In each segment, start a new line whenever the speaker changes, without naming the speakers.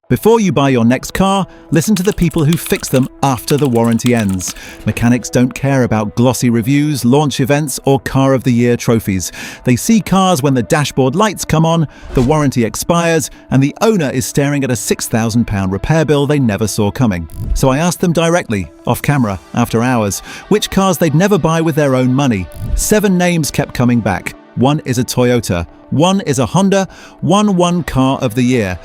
Before you buy your next car, listen to the people who fix them after the warranty ends. Mechanics don't care about glossy reviews, launch events, or Car of the Year trophies. They see cars when the dashboard lights come on, the warranty expires, and the owner is staring at a £6,000 repair bill they never saw coming. So I asked them directly, off camera, after hours, which cars they'd never buy with their own money. 7 names kept coming back. One is a Toyota, one is a Honda, one won Car of the Year.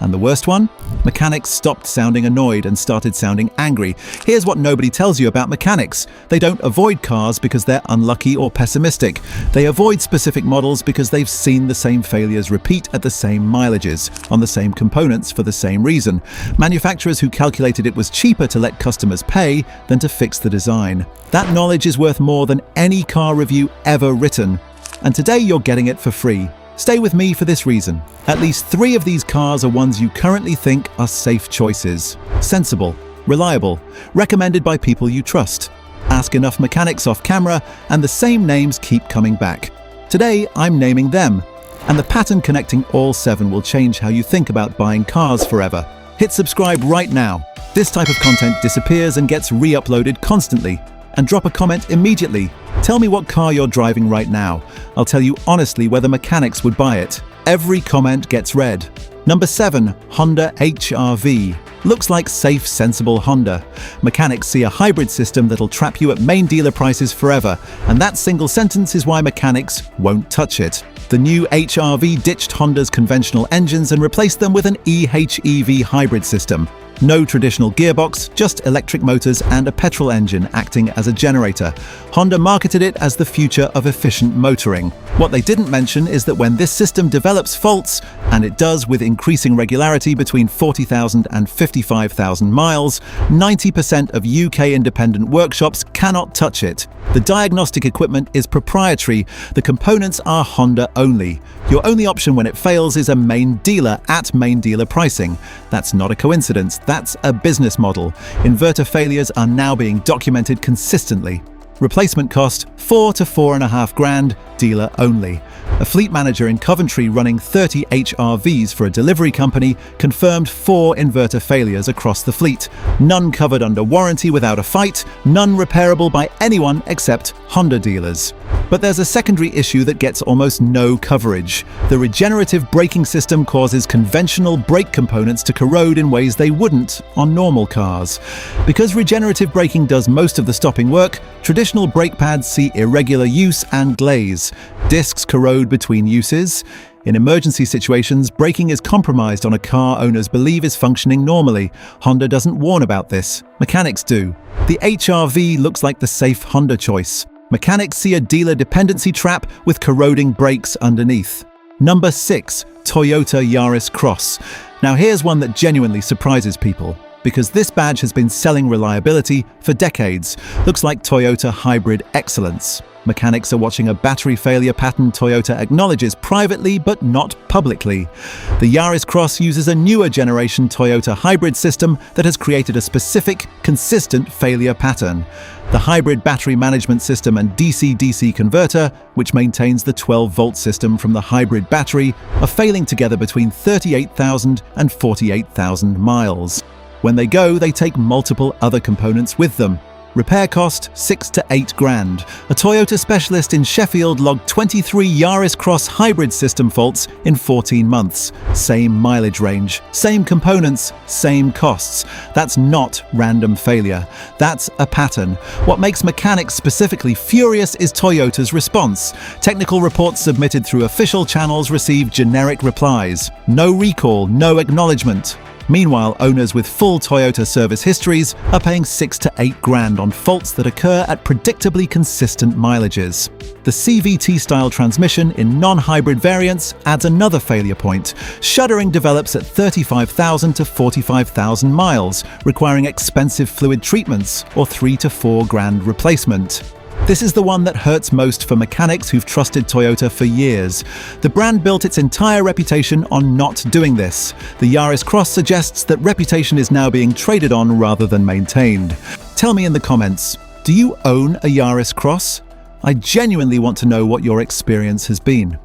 And the worst one? Mechanics stopped sounding annoyed and started sounding angry. Here's what nobody tells you about mechanics. They don't avoid cars because they're unlucky or pessimistic. They avoid specific models because they've seen the same failures repeat at the same mileages, on the same components for the same reason. Manufacturers who calculated it was cheaper to let customers pay than to fix the design. That knowledge is worth more than any car review ever written. And today you're getting it for free. Stay with me for this reason. At least 3 of these cars are ones you currently think are safe choices. Sensible, reliable, recommended by people you trust. Ask enough mechanics off camera and the same names keep coming back. Today, I'm naming them. And the pattern connecting all 7 will change how you think about buying cars forever. Hit subscribe right now. This type of content disappears and gets re-uploaded constantly. And drop a comment immediately. Tell me what car you're driving right now. I'll tell you honestly whether mechanics would buy it. Every comment gets read. Number 7, Honda HR-V. Looks like safe, sensible Honda. Mechanics see a hybrid system that'll trap you at main dealer prices forever, and that single sentence is why mechanics won't touch it. The new HR-V ditched Honda's conventional engines and replaced them with an PHEV hybrid system. No traditional gearbox, just electric motors and a petrol engine acting as a generator. Honda marketed it as the future of efficient motoring. What they didn't mention is that when this system develops faults, and it does with increasing regularity between 40,000 and 55,000 miles, 90% of UK independent workshops cannot touch it. The diagnostic equipment is proprietary, the components are Honda only. Your only option when it fails is a main dealer at main dealer pricing. That's not a coincidence, that's a business model. Inverter failures are now being documented consistently. Replacement cost, 4 to 4.5 grand, dealer only. A fleet manager in Coventry running 30 HR-Vs for a delivery company confirmed 4 inverter failures across the fleet. None covered under warranty without a fight, none repairable by anyone except Honda dealers. But there's a secondary issue that gets almost no coverage. The regenerative braking system causes conventional brake components to corrode in ways they wouldn't on normal cars. Because regenerative braking does most of the stopping work, traditional brake pads see irregular use and glaze. Discs corrode between uses. In emergency situations, braking is compromised on a car owners believe is functioning normally. Honda doesn't warn about this. Mechanics do. The HR-V looks like the safe Honda choice. Mechanics see a dealer dependency trap with corroding brakes underneath. Number 6, Toyota Yaris Cross. Now here's one that genuinely surprises people, because this badge has been selling reliability for decades. Looks like Toyota hybrid excellence. Mechanics are watching a battery failure pattern Toyota acknowledges privately but not publicly. The Yaris Cross uses a newer generation Toyota hybrid system that has created a specific, consistent failure pattern. The hybrid battery management system and DC-DC converter, which maintains the 12-volt system from the hybrid battery, are failing together between 38,000 and 48,000 miles. When they go, they take multiple other components with them. Repair cost, 6 to 8 grand. A Toyota specialist in Sheffield logged 23 Yaris Cross hybrid system faults in 14 months. Same mileage range, same components, same costs. That's not random failure. That's a pattern. What makes mechanics specifically furious is Toyota's response. Technical reports submitted through official channels receive generic replies. No recall, no acknowledgement. Meanwhile, owners with full Toyota service histories are paying 6 to 8 grand on faults that occur at predictably consistent mileages. The CVT-style transmission in non-hybrid variants adds another failure point. Shuddering develops at 35,000 to 45,000 miles, requiring expensive fluid treatments or 3 to 4 grand replacement. This is the one that hurts most for mechanics who've trusted Toyota for years. The brand built its entire reputation on not doing this. The Yaris Cross suggests that reputation is now being traded on rather than maintained. Tell me in the comments, do you own a Yaris Cross? I genuinely want to know what your experience has been.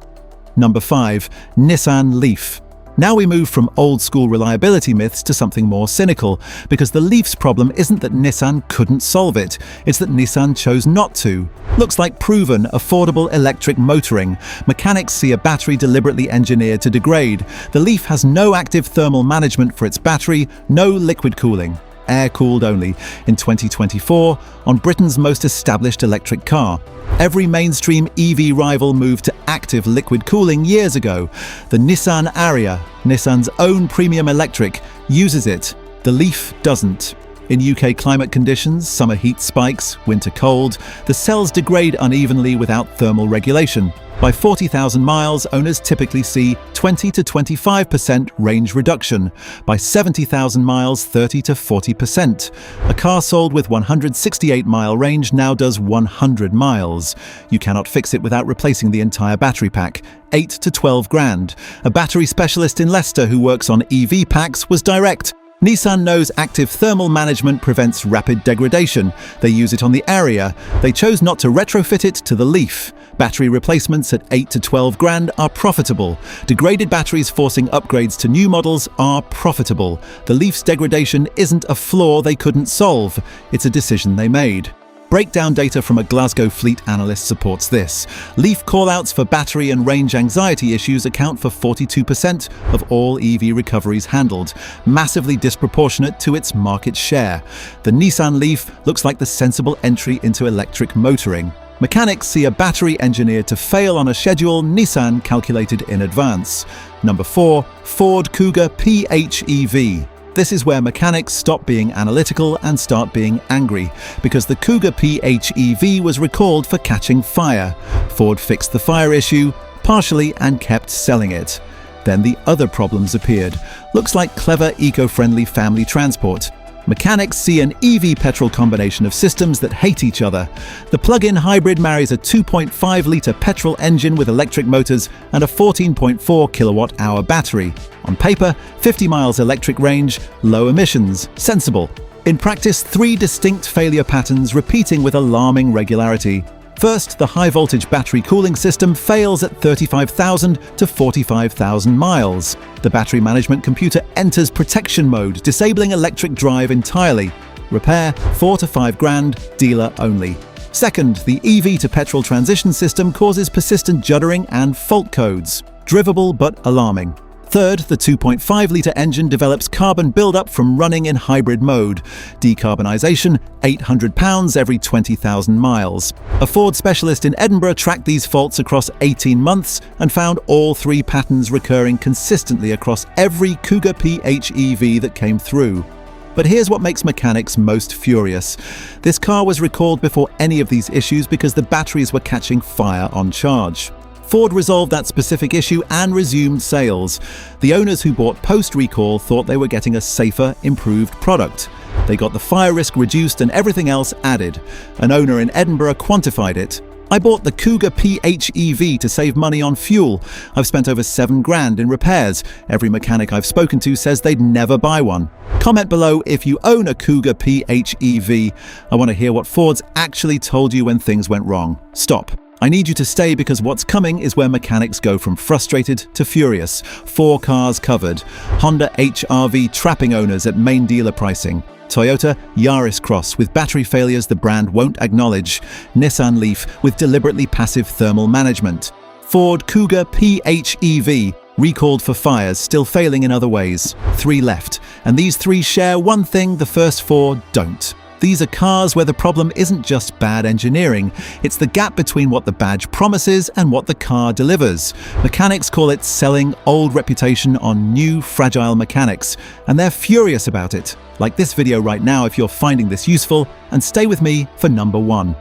Number 5, Nissan Leaf. Now we move from old-school reliability myths to something more cynical, because the Leaf's problem isn't that Nissan couldn't solve it, it's that Nissan chose not to. Looks like proven, affordable electric motoring. Mechanics see a battery deliberately engineered to degrade. The Leaf has no active thermal management for its battery, no liquid cooling. Air-cooled only, in 2024, on Britain's most established electric car. Every mainstream EV rival moved to active liquid cooling years ago. The Nissan Ariya, Nissan's own premium electric, uses it. The Leaf doesn't. In UK climate conditions, summer heat spikes, winter cold, the cells degrade unevenly without thermal regulation. By 40,000 miles, owners typically see 20 to 25% range reduction. By 70,000 miles, 30 to 40%. A car sold with 168-mile range now does 100 miles. You cannot fix it without replacing the entire battery pack. 8 to 12 grand. A battery specialist in Leicester who works on EV packs was direct. Nissan knows active thermal management prevents rapid degradation. They use it on the Ariya. They chose not to retrofit it to the Leaf. Battery replacements at 8 to 12 grand are profitable. Degraded batteries forcing upgrades to new models are profitable. The Leaf's degradation isn't a flaw they couldn't solve. It's a decision they made. Breakdown data from a Glasgow fleet analyst supports this. Leaf callouts for battery and range anxiety issues account for 42% of all EV recoveries handled, massively disproportionate to its market share. The Nissan Leaf looks like the sensible entry into electric motoring. Mechanics see a battery engineered to fail on a schedule Nissan calculated in advance. Number 4. Ford Kuga PHEV. This is where mechanics stop being analytical and start being angry, because the Kuga PHEV was recalled for catching fire. Ford fixed the fire issue, partially, and kept selling it. Then the other problems appeared. Looks like clever eco-friendly family transport. Mechanics see an EV petrol combination of systems that hate each other. The plug-in hybrid marries a 2.5-litre petrol engine with electric motors and a 14.4 kilowatt-hour battery. On paper, 50 miles electric range, low emissions, sensible. In practice, 3 distinct failure patterns repeating with alarming regularity. First, the high-voltage battery cooling system fails at 35,000 to 45,000 miles. The battery management computer enters protection mode, disabling electric drive entirely. Repair, 4 to 5 grand, dealer only. Second, the EV to petrol transition system causes persistent juddering and fault codes. Drivable but alarming. Third, the 2.5-litre engine develops carbon buildup from running in hybrid mode. Decarbonisation, £800 every 20,000 miles. A Ford specialist in Edinburgh tracked these faults across 18 months and found all 3 patterns recurring consistently across every Kuga PHEV that came through. But here's what makes mechanics most furious. This car was recalled before any of these issues because the batteries were catching fire on charge. Ford resolved that specific issue and resumed sales. The owners who bought post-recall thought they were getting a safer, improved product. They got the fire risk reduced and everything else added. An owner in Edinburgh quantified it. I bought the Kuga PHEV to save money on fuel. I've spent over 7 grand in repairs. Every mechanic I've spoken to says they'd never buy one. Comment below if you own a Kuga PHEV. I want to hear what Ford's actually told you when things went wrong. Stop. I need you to stay because what's coming is where mechanics go from frustrated to furious. 4 cars covered. Honda HR-V trapping owners at main dealer pricing. Toyota Yaris Cross with battery failures the brand won't acknowledge. Nissan Leaf with deliberately passive thermal management. Ford Kuga PHEV recalled for fires, still failing in other ways. 3 left. And these 3 share one thing the first 4 don't. These are cars where the problem isn't just bad engineering, it's the gap between what the badge promises and what the car delivers. Mechanics call it selling old reputation on new, fragile mechanics, and they're furious about it. Like this video right now if you're finding this useful, and stay with me for number 1.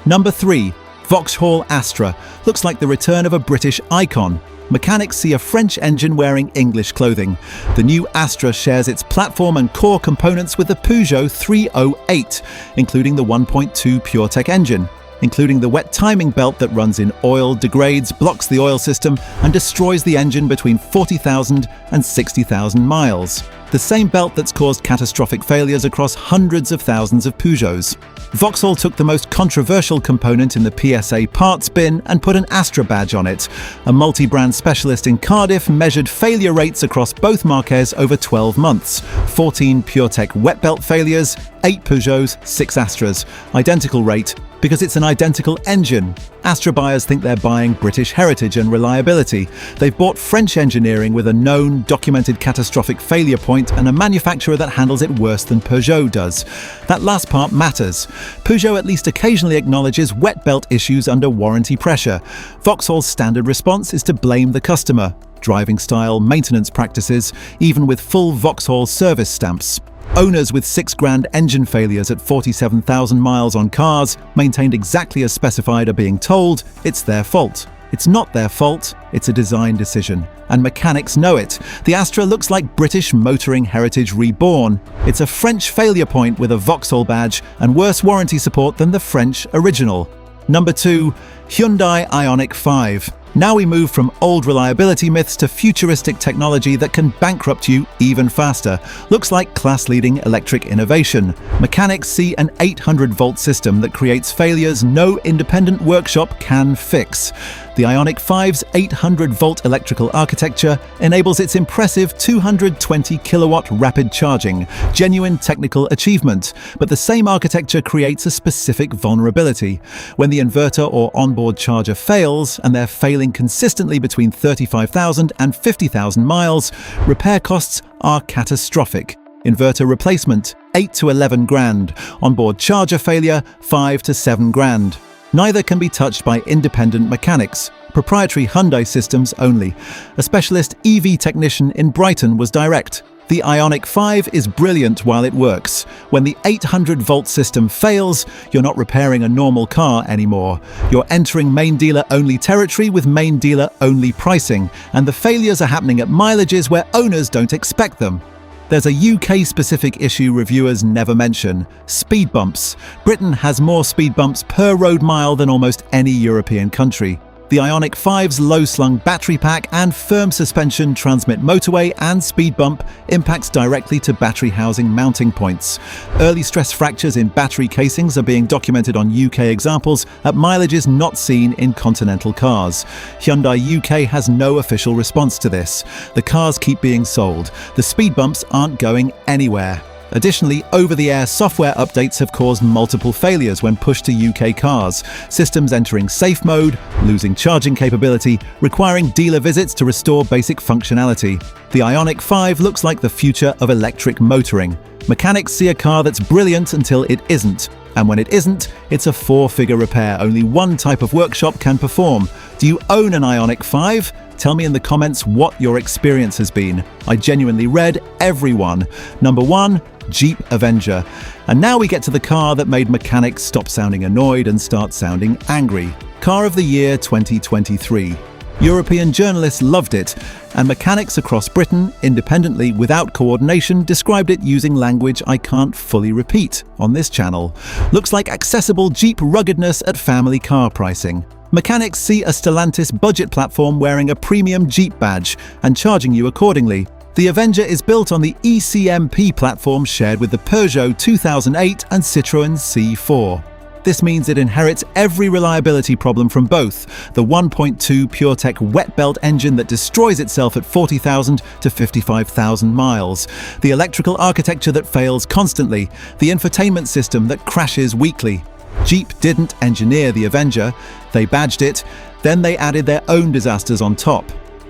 Number 3. Vauxhall Astra. Looks like the return of a British icon. Mechanics see a French engine wearing English clothing. The new Astra shares its platform and core components with the Peugeot 308, including the 1.2 PureTech engine, including the wet timing belt that runs in oil, degrades, blocks the oil system, and destroys the engine between 40,000 and 60,000 miles. the same belt that's caused catastrophic failures across hundreds of thousands of Peugeots. Vauxhall took the most controversial component in the PSA parts bin and put an Astra badge on it. A multi-brand specialist in Cardiff measured failure rates across both marques over 12 months. 14 PureTech wet belt failures, 8 Peugeots, 6 Astras. Identical rate, because it's an identical engine. Astra buyers think they're buying British heritage and reliability. They've bought French engineering with a known, documented catastrophic failure point and a manufacturer that handles it worse than Peugeot does. That last part matters. Peugeot at least occasionally acknowledges wet belt issues under warranty pressure. Vauxhall's standard response is to blame the customer. Driving style, maintenance practices, even with full Vauxhall service stamps. Owners with $6,000 engine failures at 47,000 miles on cars, maintained exactly as specified, are being told it's their fault. It's not their fault, it's a design decision. And mechanics know it. The Astra looks like British motoring heritage reborn. It's a French failure point with a Vauxhall badge and worse warranty support than the French original. Number 2, Hyundai Ioniq 5. Now we move from old reliability myths to futuristic technology that can bankrupt you even faster. Looks like class-leading electric innovation. Mechanics see an 800-volt system that creates failures no independent workshop can fix. The Ioniq 5's 800-volt electrical architecture enables its impressive 220-kilowatt rapid charging, genuine technical achievement. But the same architecture creates a specific vulnerability. When the inverter or onboard charger fails, and they're failing consistently between 35,000 and 50,000 miles, repair costs are catastrophic. Inverter replacement, 8 to 11 grand. Onboard charger failure, 5 to 7 grand. Neither can be touched by independent mechanics. Proprietary Hyundai systems only. A specialist EV technician in Brighton was direct. The Ioniq 5 is brilliant while it works. When the 800-volt system fails, you're not repairing a normal car anymore. You're entering main dealer-only territory with main dealer-only pricing, and the failures are happening at mileages where owners don't expect them. There's a UK-specific issue reviewers never mention: speed bumps. Britain has more speed bumps per road mile than almost any European country. The Ioniq 5's low-slung battery pack and firm suspension transmit motorway and speed bump impacts directly to battery housing mounting points. Early stress fractures in battery casings are being documented on UK examples at mileages not seen in continental cars. Hyundai UK has no official response to this. The cars keep being sold. The speed bumps aren't going anywhere. Additionally, over-the-air software updates have caused multiple failures when pushed to UK cars. Systems entering safe mode, losing charging capability, requiring dealer visits to restore basic functionality. The Ioniq 5 looks like the future of electric motoring. Mechanics see a car that's brilliant until it isn't. And when it isn't, it's a 4-figure repair only one type of workshop can perform. Do you own an Ioniq 5? Tell me in the comments what your experience has been. I genuinely read every one. Number 1, Jeep Avenger. And now we get to the car that made mechanics stop sounding annoyed and start sounding angry. Car of the Year 2023. European journalists loved it, and mechanics across Britain, independently without coordination, described it using language I can't fully repeat on this channel. Looks like accessible Jeep ruggedness at family car pricing. Mechanics see a Stellantis budget platform wearing a premium Jeep badge and charging you accordingly. The Avenger is built on the ECMP platform shared with the Peugeot 2008 and Citroën C4. This means it inherits every reliability problem from both: the 1.2 PureTech wet belt engine that destroys itself at 40,000 to 55,000 miles, the electrical architecture that fails constantly, the infotainment system that crashes weekly. Jeep didn't engineer the Avenger, they badged it, then they added their own disasters on top.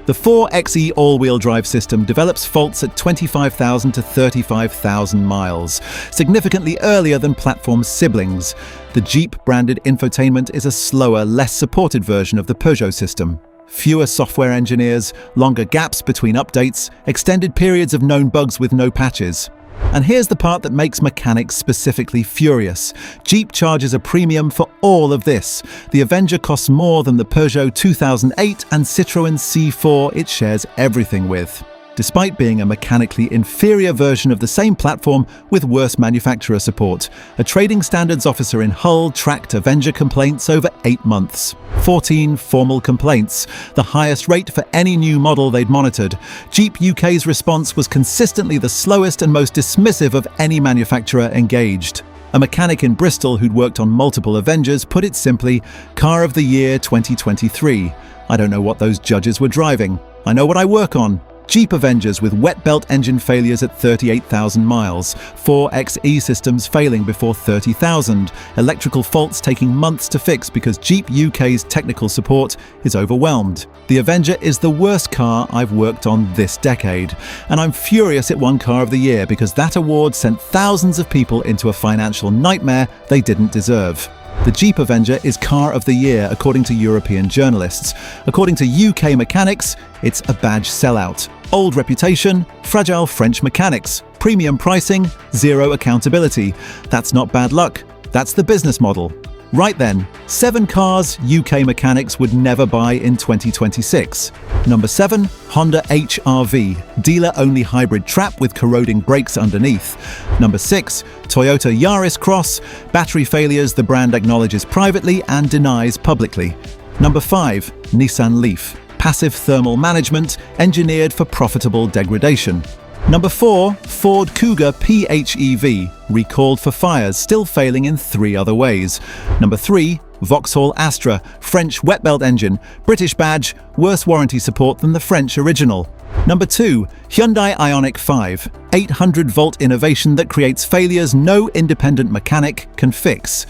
The 4xe all-wheel drive system develops faults at 25,000 to 35,000 miles, significantly earlier than platform's siblings. The Jeep-branded infotainment is a slower, less supported version of the Peugeot system. Fewer software engineers, longer gaps between updates, extended periods of known bugs with no patches. And here's the part that makes mechanics specifically furious. Jeep charges a premium for all of this. The Avenger costs more than the Peugeot 2008 and Citroën C4 it shares everything with. despite being a mechanically inferior version of the same platform with worse manufacturer support. A trading standards officer in Hull tracked Avenger complaints over 8 months. 14 formal complaints, the highest rate for any new model they'd monitored. Jeep UK's response was consistently the slowest and most dismissive of any manufacturer engaged. A mechanic in Bristol who'd worked on multiple Avengers put it simply, Car of the Year 2023. I don't know what those judges were driving. I know what I work on. Jeep Avengers with wet belt engine failures at 38,000 miles, 4 XE systems failing before 30,000, electrical faults taking months to fix because Jeep UK's technical support is overwhelmed. The Avenger is the worst car I've worked on this decade, and I'm furious it won Car of the Year because that award sent thousands of people into a financial nightmare they didn't deserve. The Jeep Avenger is Car of the Year according to European journalists. According to UK mechanics, it's a badge sellout. Old reputation, fragile French mechanics, premium pricing, zero accountability. That's not bad luck, that's the business model. Right then, 7 cars UK mechanics would never buy in 2026. Number 7, Honda HR-V, dealer-only hybrid trap with corroding brakes underneath. Number 6, Toyota Yaris Cross, battery failures the brand acknowledges privately and denies publicly. Number 5, Nissan Leaf, passive thermal management engineered for profitable degradation. Number 4, Ford Kuga PHEV, recalled for fires, still failing in 3 other ways. Number 3, Vauxhall Astra, French wet belt engine, British badge, worse warranty support than the French original. Number 2, Hyundai Ioniq 5, 800-volt innovation that creates failures no independent mechanic can fix.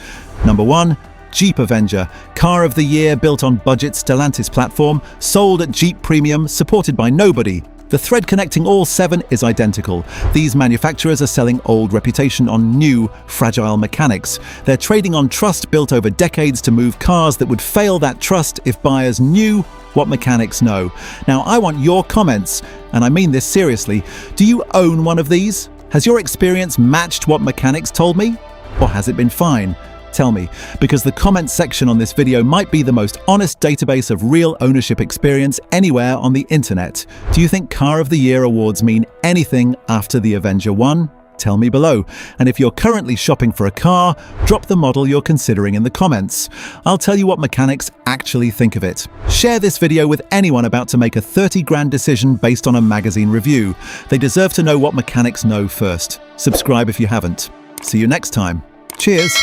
Number 1, Jeep Avenger, Car of the Year built on budget Stellantis platform, sold at Jeep Premium, supported by nobody. The thread connecting all 7 is identical. These manufacturers are selling old reputation on new, fragile mechanics. They're trading on trust built over decades to move cars that would fail that trust if buyers knew what mechanics know. Now, I want your comments, and I mean this seriously. Do you own one of these? Has your experience matched what mechanics told me? Or has it been fine? Tell me, because the comments section on this video might be the most honest database of real ownership experience anywhere on the internet. Do you think Car of the Year awards mean anything after the Avenger won? Tell me below. And if you're currently shopping for a car, drop the model you're considering in the comments. I'll tell you what mechanics actually think of it. Share this video with anyone about to make a 30 grand decision based on a magazine review. They deserve to know what mechanics know first. Subscribe if you haven't. See you next time. Cheers.